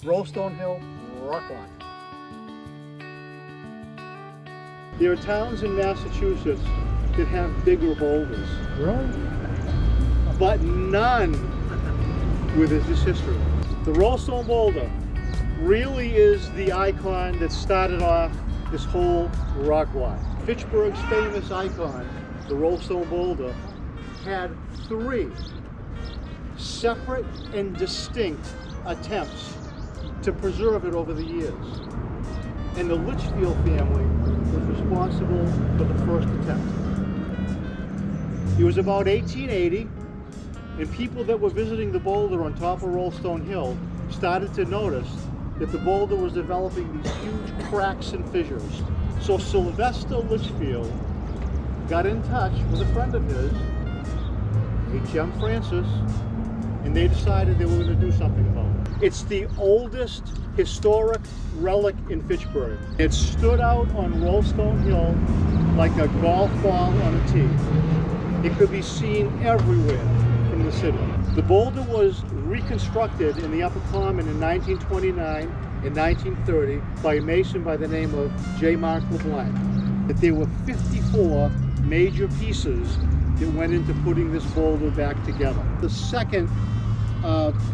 Rollstone Hill Rock Walk. There are towns in Massachusetts that have bigger boulders. Really? But none with this history. The Rollstone boulder really is the icon that started off this whole rock walk. Fitchburg's famous icon, the Rollstone boulder, had 3 separate and distinct attempts to preserve it over the years. And the Litchfield family was responsible for the first attempt. It was about 1880, and people that were visiting the boulder on top of Rollstone Hill started to notice that the boulder was developing these huge cracks and fissures. So Sylvester Litchfield got in touch with a friend of his, H.M. Francis, and they decided they were going to do something about it. It's the oldest historic relic in Fitchburg. It stood out on Rollstone Hill like a golf ball on a tee. It could be seen everywhere from the city. The boulder was reconstructed in the Upper Common in 1929 and 1930 by a mason by the name of J. Mark LeBlanc. That there were 54 major pieces that went into putting this boulder back together. The second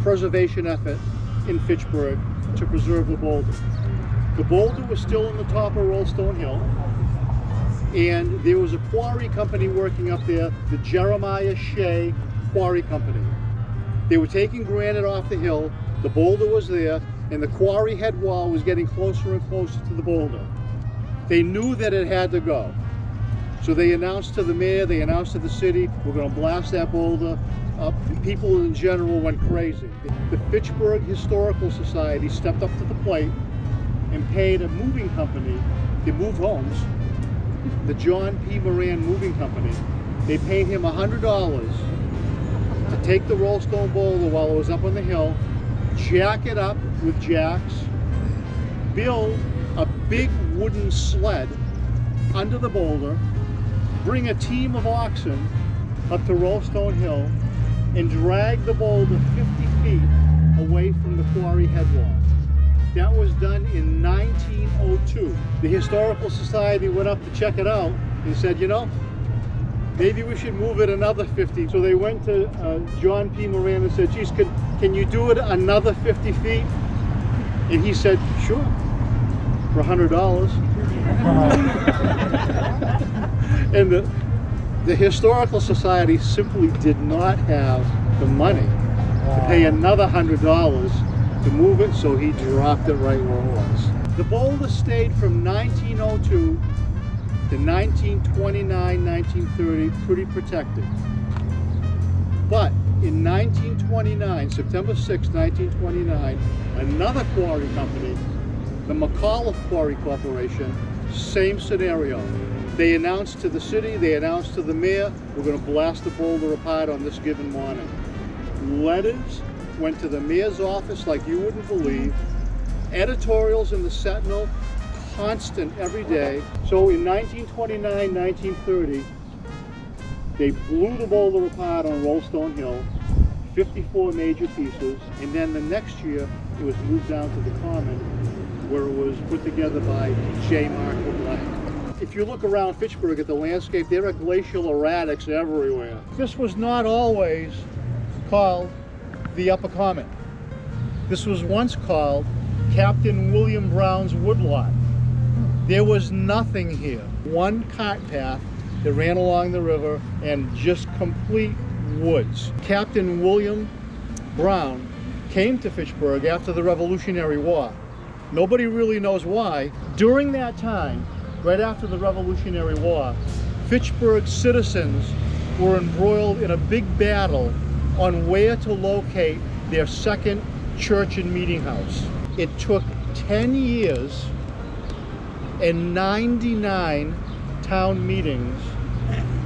preservation effort in Fitchburg to preserve the boulder. The boulder was still on the top of Rollstone Hill, and there was a quarry company working up there, the Jeremiah Shea Quarry Company. They were taking granite off the hill, the boulder was there, and the quarry head wall was getting closer and closer to the boulder. They knew that it had to go. So they announced to the mayor, they announced to the city, we're going to blast that boulder up. People in general went crazy. The Fitchburg Historical Society stepped up to the plate and paid a moving company to move homes, the John P. Moran Moving Company. They paid him $100 to take the Rollstone boulder while it was up on the hill, jack it up with jacks, build a big wooden sled under the boulder, bring a team of oxen up to Rollstone Hill, and drag the boulder 50 feet away from the quarry head wall. That was done in 1902. The Historical Society went up to check it out and said, you know, maybe we should move it another 50. So they went to John P. Moran and said, geez, can you do it another 50 feet? And he said, sure, for $100. And the Historical Society simply did not have the money to pay another $100 to move it, so he dropped it right where it was. The boulder stayed from 1902 to 1929, 1930, pretty protected. But in 1929, September 6, 1929, another quarry company, the McAuliffe Quarry Corporation, same scenario. They announced to the city, they announced to the mayor, we're going to blast the boulder apart on this given morning. Letters went to the mayor's office like you wouldn't believe. Editorials in the Sentinel, constant every day. So in 1929, 1930, they blew the boulder apart on Rollstone Hill, 54 major pieces, and then the next year it was moved down to the Common, where it was put together by J. Mark LeBlanc. If you look around Fitchburg at the landscape, there are glacial erratics everywhere. This was not always called the Upper Common. This was once called Captain William Brown's Woodlot. There was nothing here. One cart path that ran along the river and just complete woods. Captain William Brown came to Fitchburg after the Revolutionary War. Nobody really knows why. During that time, right after the Revolutionary War, Fitchburg citizens were embroiled in a big battle on where to locate their second church and meeting house. It took 10 years and 99 town meetings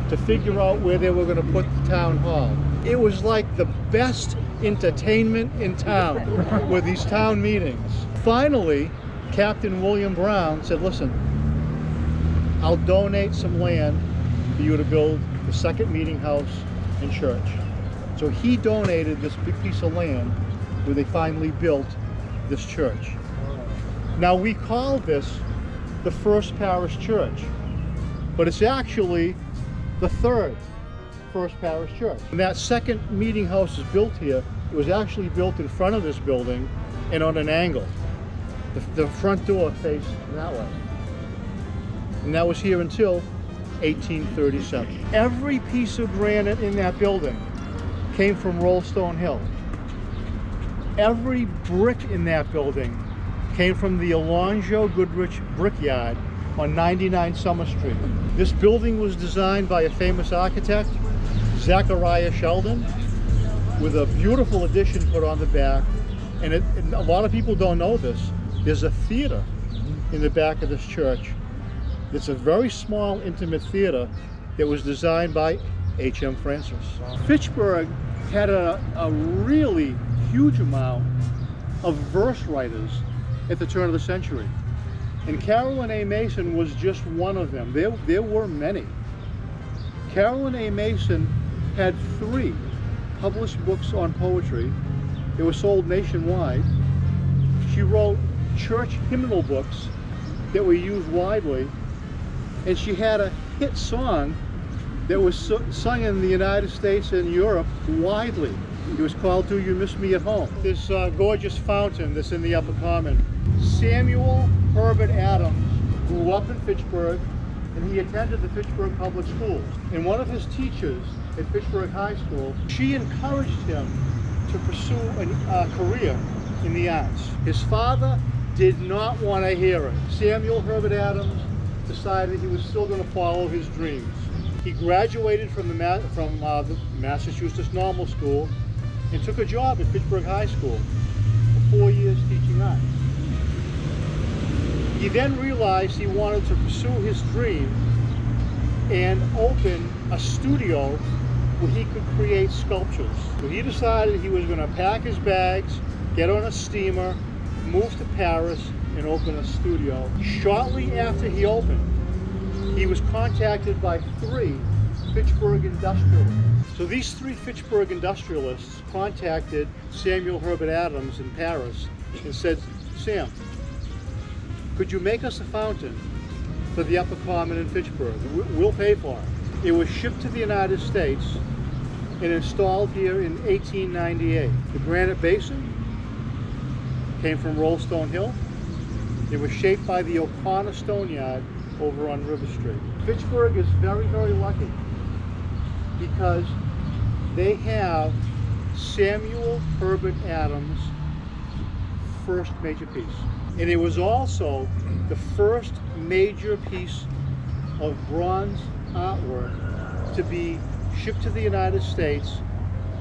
to figure out where they were going to put the town hall. It was like the best entertainment in town with these town meetings. Finally, Captain William Brown said, listen, I'll donate some land for you to build the second meeting house and church. So he donated this big piece of land where they finally built this church. Now we call this the First Parish Church, but it's actually the third First Parish Church. And that second meeting house is built here. It was actually built in front of this building and on an angle. The front door faced that way. And that was here until 1837. Every piece of granite in that building came from Rollstone Hill. Every brick in that building came from the Alonzo Goodrich Brickyard on 99 Summer Street. This building was designed by a famous architect, Zachariah Sheldon, with a beautiful addition put on the back. And a lot of people don't know this. There's a theater in the back of this church. It's a very small, intimate theater that was designed by H.M. Francis. Fitchburg had a really huge amount of verse writers at the turn of the century. And Carolyn A. Mason was just one of them. There were many. Carolyn A. Mason had 3 published books on poetry. They were sold nationwide. She wrote church hymnal books that were used widely. And she had a hit song that was sung in the United States and Europe widely. It was called Do You Miss Me at Home? This gorgeous fountain that's in the Upper Common. Samuel Herbert Adams grew up in Fitchburg, and he attended the Fitchburg Public Schools. And one of his teachers at Fitchburg High School, she encouraged him to pursue a career in the arts. His father did not want to hear it. Samuel Herbert Adams decided he was still going to follow his dreams. He graduated from the Massachusetts Normal School and took a job at Fitchburg High School for 4 years teaching art. He then realized he wanted to pursue his dream and open a studio where he could create sculptures. So he decided he was going to pack his bags, get on a steamer, move to Paris, and open a studio. Shortly after he opened, he was contacted by 3 Fitchburg industrialists. So these 3 Fitchburg industrialists contacted Samuel Herbert Adams in Paris and said, Sam, could you make us a fountain for the Upper Common in Fitchburg? We'll pay for it. It was shipped to the United States and installed here in 1898. The granite basin came from Rollstone Hill. It was shaped by the O'Connor Stone Yard over on River Street. Fitchburg is very, very lucky because they have Samuel Herbert Adams' first major piece. And it was also the first major piece of bronze artwork to be shipped to the United States,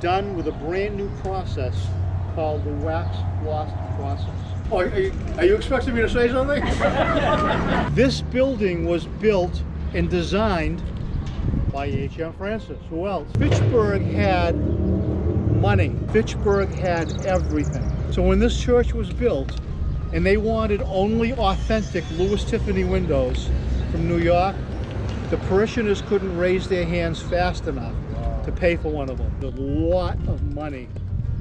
done with a brand new process called the wax gloss process. Oh, are you expecting me to say something? This building was built and designed by H.M. Francis. Who else? Fitchburg had money. Fitchburg had everything. So when this church was built, and they wanted only authentic Louis Tiffany windows from New York, the parishioners couldn't raise their hands fast enough to pay for one of them. There's a lot of money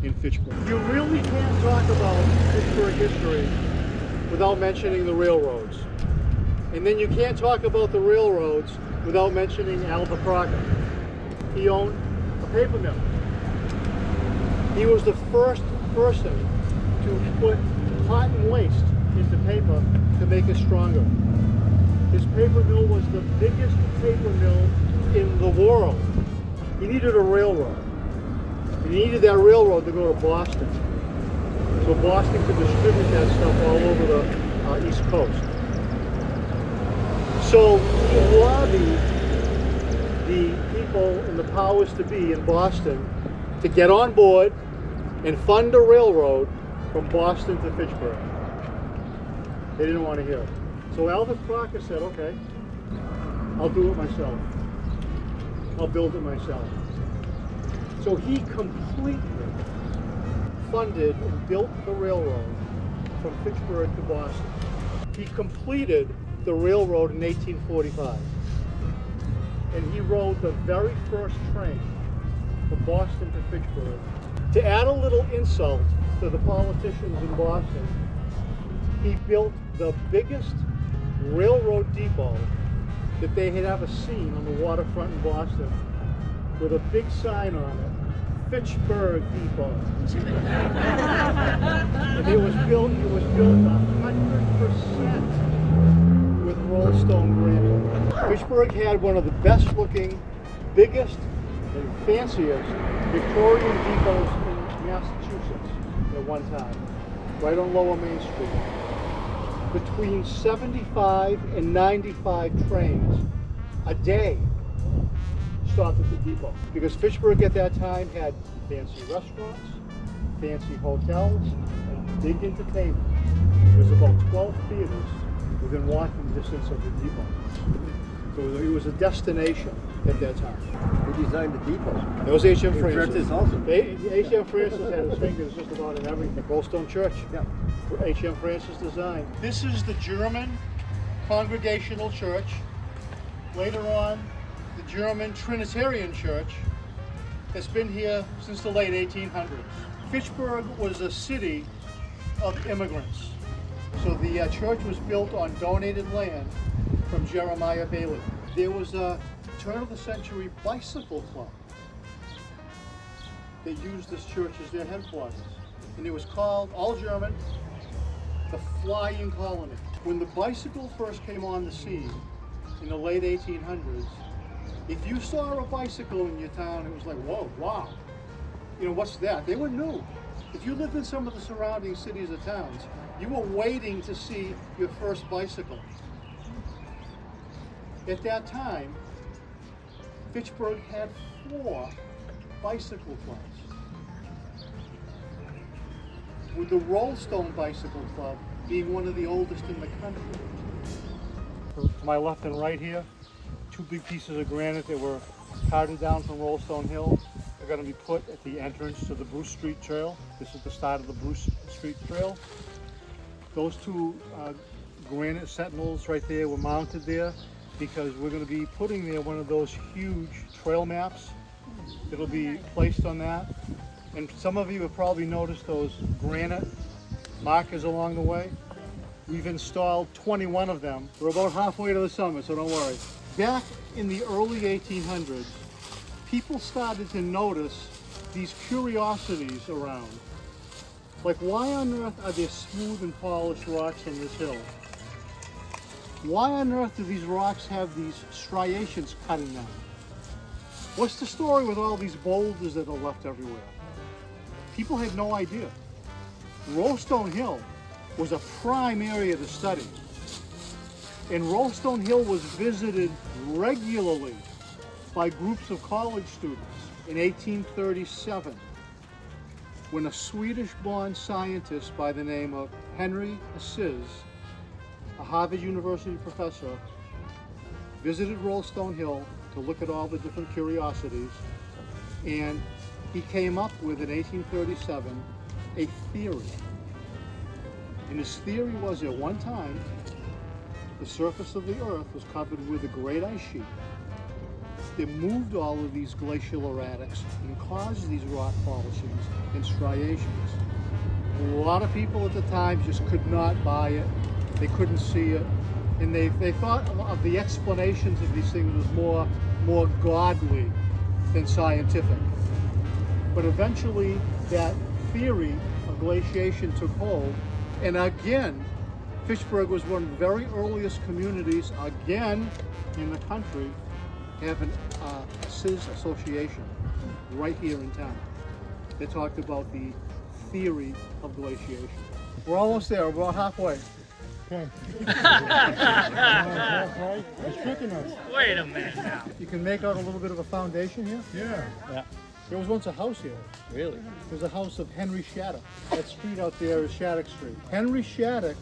in Fitchburg. You really can't talk about Fitchburg history without mentioning the railroads. And then you can't talk about the railroads without mentioning Albert Crocker. He owned a paper mill. He was the first person to put cotton waste into paper to make it stronger. His paper mill was the biggest paper mill in the world. He needed a railroad. And he needed that railroad to go to Boston. So Boston could distribute that stuff all over the East Coast. So he lobbied the people and the powers to be in Boston to get on board and fund a railroad from Boston to Fitchburg. They didn't want to hear it. So Albert Crocker said, okay, I'll do it myself. I'll build it myself. So he completely funded and built the railroad from Fitchburg to Boston. He completed the railroad in 1845. And he rode the very first train from Boston to Fitchburg. To add a little insult to the politicians in Boston. He built the biggest railroad depot that they had ever seen on the waterfront in Boston, with a big sign on it, Fitchburg Depot. And it was built 100% with Rollstone granite. Fitchburg had one of the best looking, biggest, and fanciest Victorian depots in Massachusetts at one time, right on Lower Main Street. Between 75 and 95 trains a day stopped at the depot, because Fitchburg at that time had fancy restaurants, fancy hotels, and big entertainment. There was about 12 theaters within walking distance of the depot. So it was a destination at that time. Who designed the depot? It was H.M. Francis. Francis also. H.M. Francis had his fingers just about in everything. Rollstone Church. Yeah. H.M. Francis design. This is the German Congregational Church. Later on, the German Trinitarian Church that's been here since the late 1800s. Fitchburg was a city of immigrants. So the church was built on donated land from Jeremiah Bailey. There was a turn of the century bicycle club that used this church as their headquarters. And it was called, all German, the Flying Colony. When the bicycle first came on the scene in the late 1800s, if you saw a bicycle in your town, it was like, whoa, wow. You know, what's that? They were new. If you lived in some of the surrounding cities or towns, you were waiting to see your first bicycle. At that time, Fitchburg had 4 bicycle clubs, with the Rollstone Bicycle Club being one of the oldest in the country. To my left and right here, 2 big pieces of granite that were carted down from Rollstone Hill are going to be put at the entrance to the Bruce Street Trail. This is the start of the Bruce Street Trail. Those 2 granite sentinels right there were mounted there because we're going to be putting there one of those huge trail maps that'll be placed on that. And some of you have probably noticed those granite markers along the way. We've installed 21 of them. We're about halfway to the summit, so don't worry. Back in the early 1800s, people started to notice these curiosities around. Like, why on earth are there smooth and polished rocks on this hill? Why on earth do these rocks have these striations cutting them? What's the story with all these boulders that are left everywhere? People had no idea. Rollstone Hill was a prime area to study. And Rollstone Hill was visited regularly by groups of college students in 1837, when a Swedish-born scientist by the name of Henry Assis, a Harvard University professor, visited Rollstone Hill to look at all the different curiosities, and he came up with, in 1837, a theory. And his theory was, at one time, the surface of the earth was covered with a great ice sheet that moved all of these glacial erratics and caused these rock polishings and striations. A lot of people at the time just could not buy it. They couldn't see it. And they thought of the explanations of these things as more godly than scientific. But eventually that theory of glaciation took hold, and again, Fitchburg was one of the very earliest communities, again, in the country, having a Assis Association right here in town. They talked about the theory of glaciation. We're almost there, we're about halfway. Okay. It's tricking us. Wait a minute now. You can make out a little bit of a foundation here. Yeah. There was once a house here. Really? There was a house of Henry Shattuck. That street out there is Shattuck Street. Henry Shattuck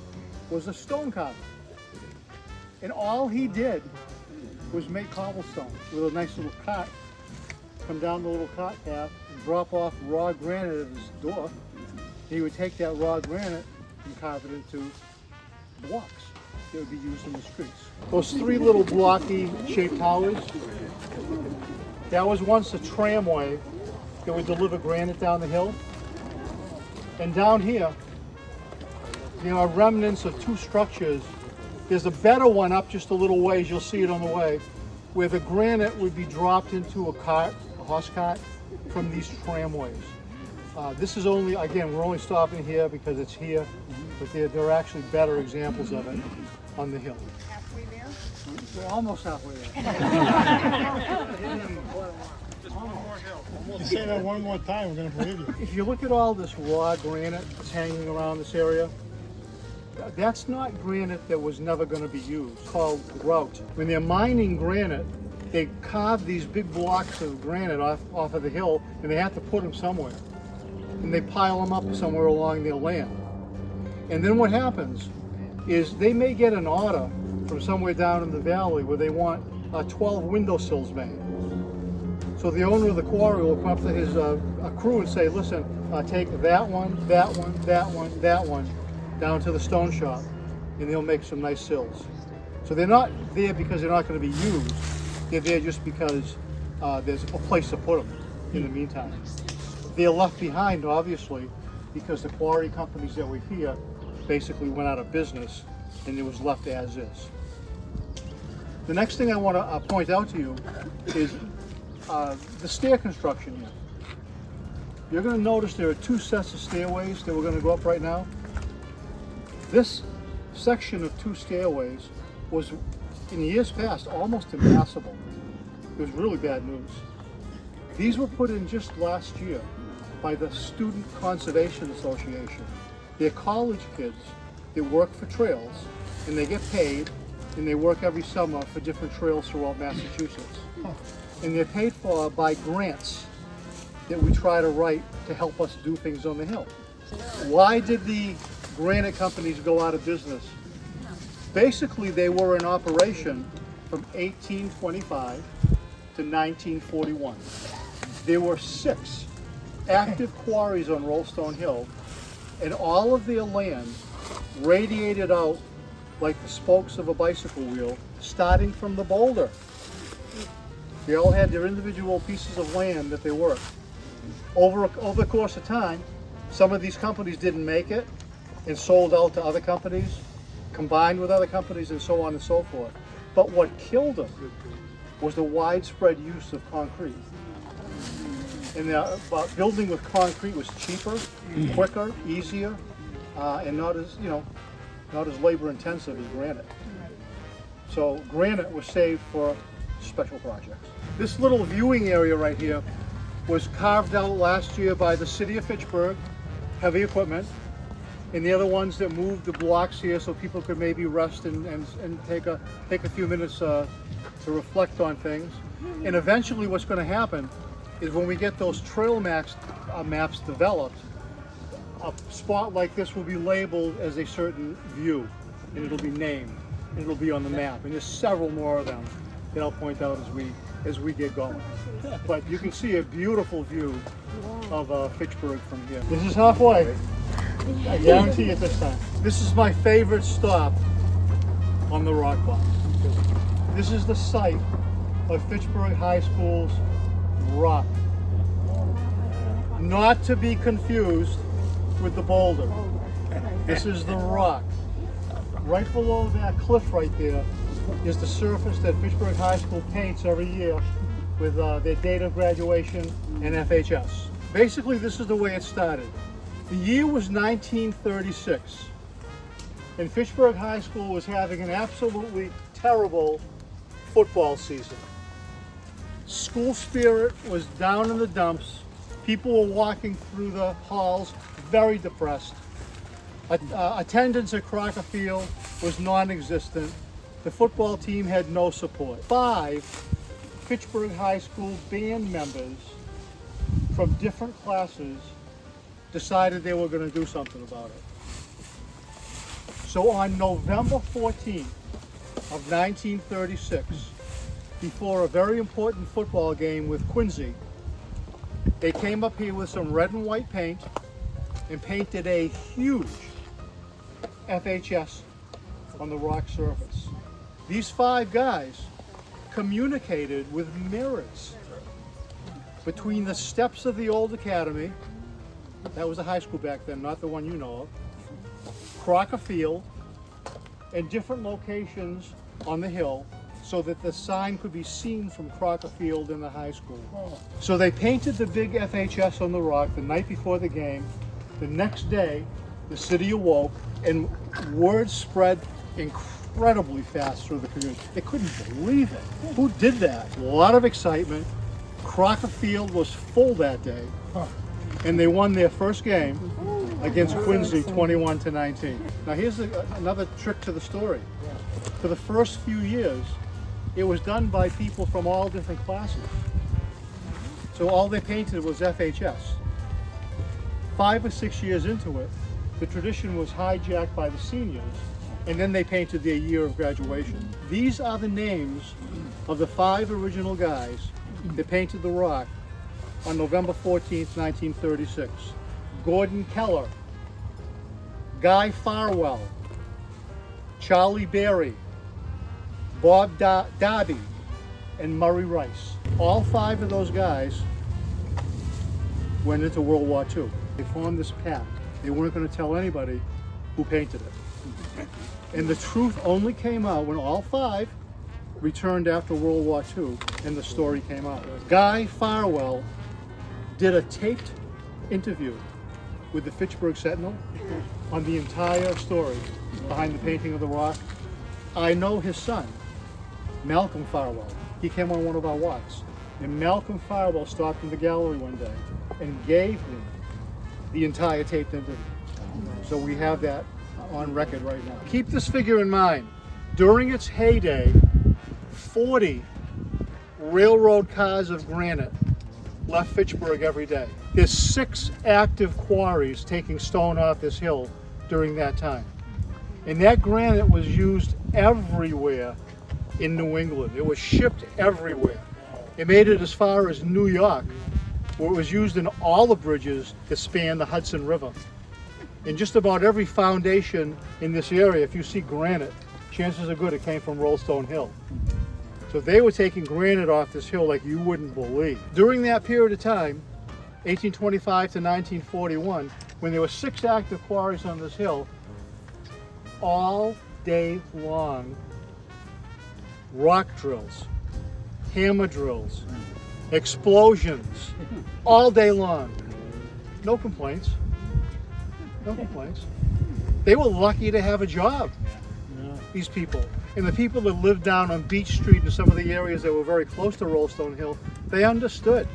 was a stone carver. And all he did was make cobblestone with a nice little cart, come down the little cart path and drop off raw granite at his door. He would take that raw granite and carve it into blocks that would be used in the streets. Those 3 little blocky shaped towers, that was once a tramway that would deliver granite down the hill. And down here, there are remnants of two structures. There's a better one up just a little ways, you'll see it on the way, where the granite would be dropped into a cart, a horse cart, from these tramways. This is only, again, we're only stopping here because it's here, but there are actually better examples of it on the hill. Halfway there? We're almost halfway there. Just one more hill. You say that one more time, we're going to believe you. If you look at all this raw granite that's hanging around this area, that's not granite that was never going to be used. It's called grout. When they're mining granite, they carve these big blocks of granite off of the hill, and they have to put them somewhere. And they pile them up somewhere along their land. And then what happens is they may get an order from somewhere down in the valley where they want 12 windowsills made. So the owner of the quarry will come up to his crew and say, listen, take that one, that one, that one, that one, down to the stone shop, and they'll make some nice sills. So they're not there because they're not going to be used. They're there just because there's a place to put them in the meantime. They're left behind, obviously, because the quarry companies that were here basically went out of business, and it was left as is. The next thing I want to point out to you is the stair construction here. You're going to notice there are two sets of stairways that we're going to go up right now. This section of two stairways was, in years past, almost impassable. It was really bad news. These were put in just last year by the Student Conservation Association. They're college kids that work for trails, and they get paid, and they work every summer for different trails throughout Massachusetts. And they're paid for by grants that we try to write to help us do things on the hill. Why did the granite companies go out of business? Basically, they were in operation from 1825 to 1941. There were 6 active quarries on Rollstone Hill, and all of their land radiated out like the spokes of a bicycle wheel, starting from the Boulder. They all had their individual pieces of land that they worked. Over the course of time, some of these companies didn't make it and sold out to other companies, combined with other companies, and so on and so forth. But what killed them was the widespread use of concrete. And building with concrete was cheaper, quicker, easier, and not as labor intensive as granite. So granite was saved for special projects. This little viewing area right here was carved out last year by the city of Fitchburg, heavy equipment, and the other ones that moved the blocks here so people could maybe rest and take a few minutes to reflect on things. And eventually what's going to happen is when we get those trail maps developed, a spot like this will be labeled as a certain view, and it'll be named, and it'll be on the map. And there's several more of them that I'll point out as we get going. But you can see a beautiful view of Fitchburg from here. This is halfway. I guarantee it this time. This is my favorite stop on the Rock Walk. This is the site of Fitchburg High School's rock. Not to be confused with the Boulder. This is the rock. Right below that cliff right there is the surface that Fitchburg High School paints every year with their date of graduation and FHS. Basically, this is the way it started. The year was 1936, and Fitchburg High School was having an absolutely terrible football season. School spirit was down in the dumps. People were walking through the halls very depressed. Attendance at Crocker Field was non-existent. The football team had no support. 5 Fitchburg High School band members from different classes decided they were going to do something about it. So on November 14th of 1936, before a very important football game with Quincy, they came up here with some red and white paint and painted a huge FHS on the rock surface. These 5 guys communicated with mirrors between the steps of the old academy That was a high school back then, not the one you know of. Crocker Field, and different locations on the hill so that the sign could be seen from Crocker Field in the high school. So they painted the big FHS on the rock the night before the game. The next day, the city awoke and word spread incredibly fast through the community. They couldn't believe it. Who did that? A lot of excitement. Crocker Field was full that day, and they won their first game against Quincy 21-19. Now here's another trick to the story. For the first few years, it was done by people from all different classes. So all they painted was FHS. 5 or 6 years into it, the tradition was hijacked by the seniors, and then they painted their year of graduation. These are the names of the 5 original guys that painted the rock on November 14th, 1936. Gordon Keller, Guy Farwell, Charlie Berry, Bob Darby, and Murray Rice. All 5 of those guys went into World War II. They formed this pact. They weren't going to tell anybody who painted it. And the truth only came out when all 5 returned after World War II and the story came out. Guy Farwell did a taped interview with the Fitchburg Sentinel on the entire story behind the painting of the rock. I know his son, Malcolm Farwell. He came on one of our walks, and Malcolm Farwell stopped in the gallery one day and gave me the entire taped interview. So we have that on record right now. Keep this figure in mind. During its heyday, 40 railroad cars of granite left Fitchburg every day. There's 6 active quarries taking stone off this hill during that time. And that granite was used everywhere in New England. It was shipped everywhere. It made it as far as New York, where it was used in all the bridges that span the Hudson River. In just about every foundation in this area, if you see granite, chances are good it came from Rollstone Hill. So they were taking granite off this hill like you wouldn't believe. During that period of time, 1825 to 1941, when there were 6 active quarries on this hill, all day long, rock drills, hammer drills, explosions, all day long. No complaints. No complaints. They were lucky to have a job, these people. And the people that lived down on Beach Street and some of the areas that were very close to Rollstone Hill, they understood.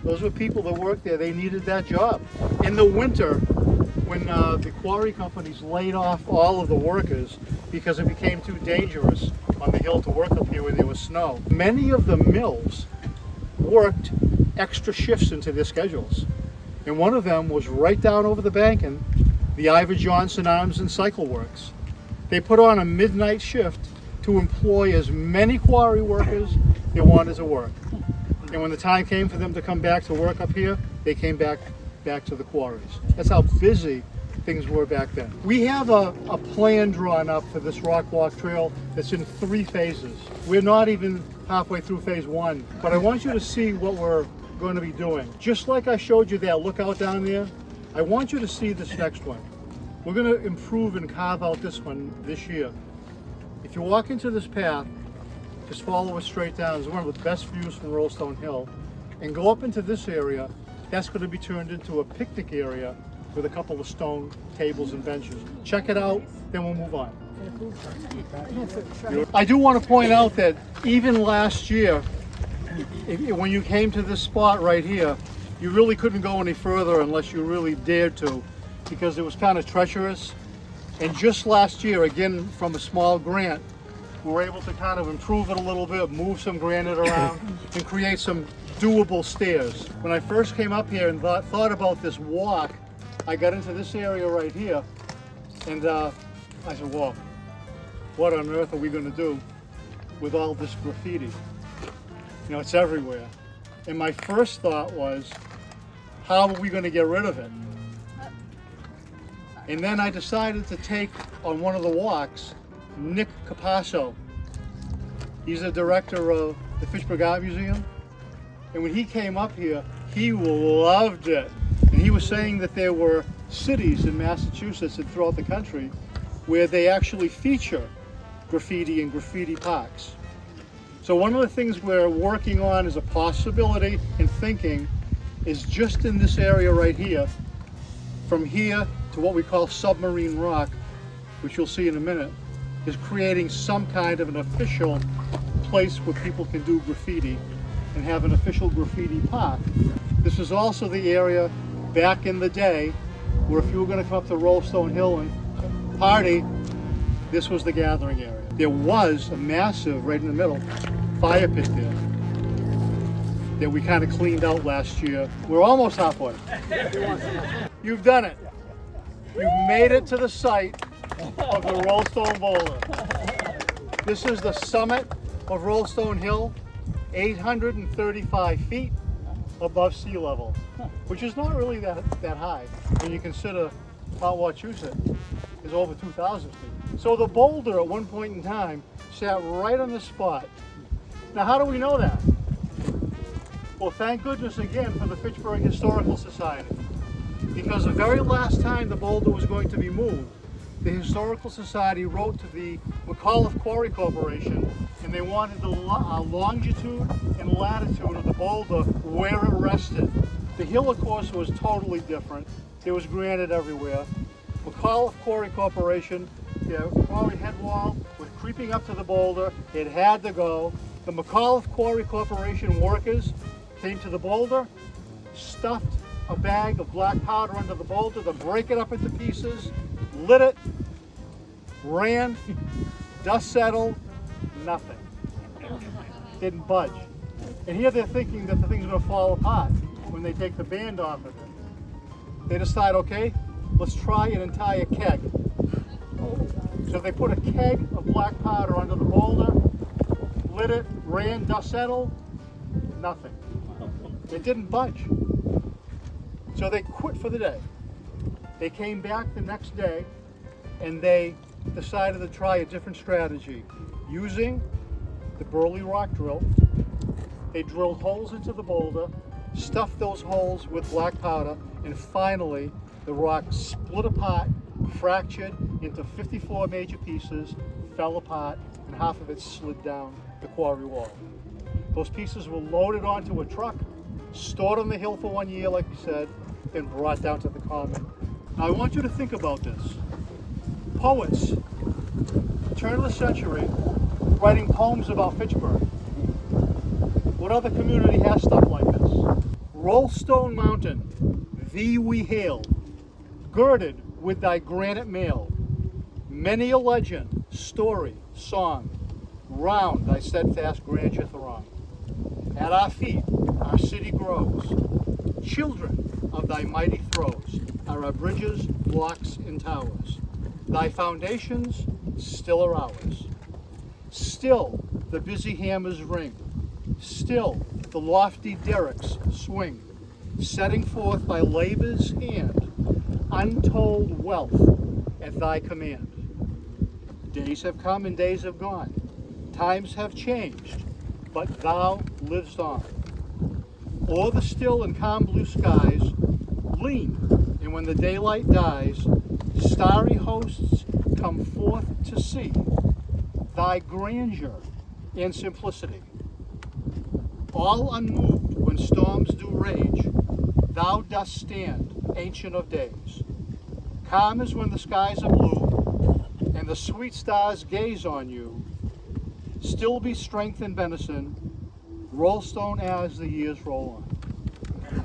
Those were people that worked there. They needed that job. In the winter, when the quarry companies laid off all of the workers because it became too dangerous on the hill to work up here when there was snow, many of the mills worked extra shifts into their schedules. And one of them was right down over the bank in the Ivor Johnson Arms and Cycle Works. They put on a midnight shift to employ as many quarry workers they wanted to work. And when the time came for them to come back to work up here, they came back to the quarries. That's how busy things were back then. We have a plan drawn up for this rock walk trail that's in 3 phases. We're not even halfway through phase 1, but I want you to see what we're going to be doing. Just like I showed you that lookout down there, I want you to see this next one. We're going to improve and carve out this one this year. If you walk into this path, just follow it straight down. It's one of the best views from Rollstone Hill. And go up into this area. That's going to be turned into a picnic area with a couple of stone tables and benches. Check it out, then we'll move on. I do want to point out that even last year, when you came to this spot right here, you really couldn't go any further unless you really dared to, because it was kind of treacherous. And just last year, again from a small grant, we were able to kind of improve it a little bit, move some granite around, and create some doable stairs. When I first came up here and thought about this walk, I got into this area right here, and I said, whoa, what on earth are we going to do with all this graffiti? You know, it's everywhere. And my first thought was, how are we going to get rid of it? And then I decided to take, on one of the walks, Nick Capasso. He's the director of the Fitchburg Art Museum. And when he came up here, he loved it. And he was saying that there were cities in Massachusetts and throughout the country where they actually feature graffiti and graffiti parks. So one of the things we're working on as a possibility and thinking is just in this area right here, from here to what we call Submarine Rock, which you'll see in a minute, is creating some kind of an official place where people can do graffiti and have an official graffiti park. This is also the area back in the day where if you were going to come up to Rollstone Hill and party, this was the gathering area. There was a massive, right in the middle, fire pit there that we kind of cleaned out last year. We're almost halfway. You've done it. You've made it to the site of the Rollstone Boulder. This is the summit of Rollstone Hill, 835 feet above sea level, which is not really that high when you consider Mount Wachusett is over 2,000 feet. So the boulder at one point in time sat right on the spot. Now how do we know that? Well, thank goodness again for the Fitchburg Historical Society, because the very last time the boulder was going to be moved, the Historical Society wrote to the McAuliffe Quarry Corporation and they wanted the longitude and latitude of the boulder where it rested. The hill, of course, was totally different. There was granite everywhere. McAuliffe Quarry Corporation, the quarry head wall was creeping up to the boulder. It had to go. The McAuliffe Quarry Corporation workers came to the boulder, stuffed a bag of black powder under the boulder to break it up into pieces, lit it, ran, dust settled, nothing. Didn't budge. And here they're thinking that the thing's going to fall apart when they take the band off of it. They decide, okay, let's try an entire keg. So they put a keg of black powder under the boulder, lit it, ran, dust settled, nothing. It didn't budge. So they quit for the day. They came back the next day and they decided to try a different strategy. Using the Burley rock drill, they drilled holes into the boulder, stuffed those holes with black powder, and finally the rock split apart, fractured into 54 major pieces, fell apart, and half of it slid down the quarry wall. Those pieces were loaded onto a truck, stored on the hill for 1 year, like we said, then brought down to the common. Now I want you to think about this. Poets, turn of the century, writing poems about Fitchburg. What other community has stuff like this? Rollstone Mountain, thee we hail, girded with thy granite mail. Many a legend, story, song, round thy steadfast grandeur throng. At our feet our city grows, children of thy mighty throes are our bridges, blocks, and towers. Thy foundations still are ours. Still the busy hammers ring, still the lofty derricks swing, setting forth by labor's hand untold wealth at thy command. Days have come and days have gone, times have changed, but thou livest on. O'er the still and calm blue skies lean, and when the daylight dies, starry hosts come forth to see thy grandeur and simplicity. All unmoved when storms do rage, thou dost stand, ancient of days. Calm as when the skies are blue, and the sweet stars gaze on you. Still be strength and benison, Rollstone as the years roll on.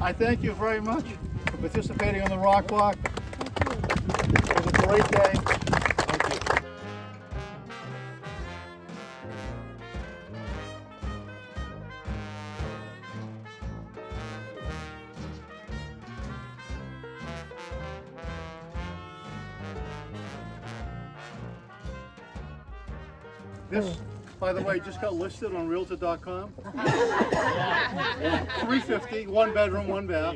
I thank you very much for participating on the Rock Walk. It was a great day. Thank you. This, by the way, just got listed on Realtor.com. $350, 1 bedroom, 1 bath.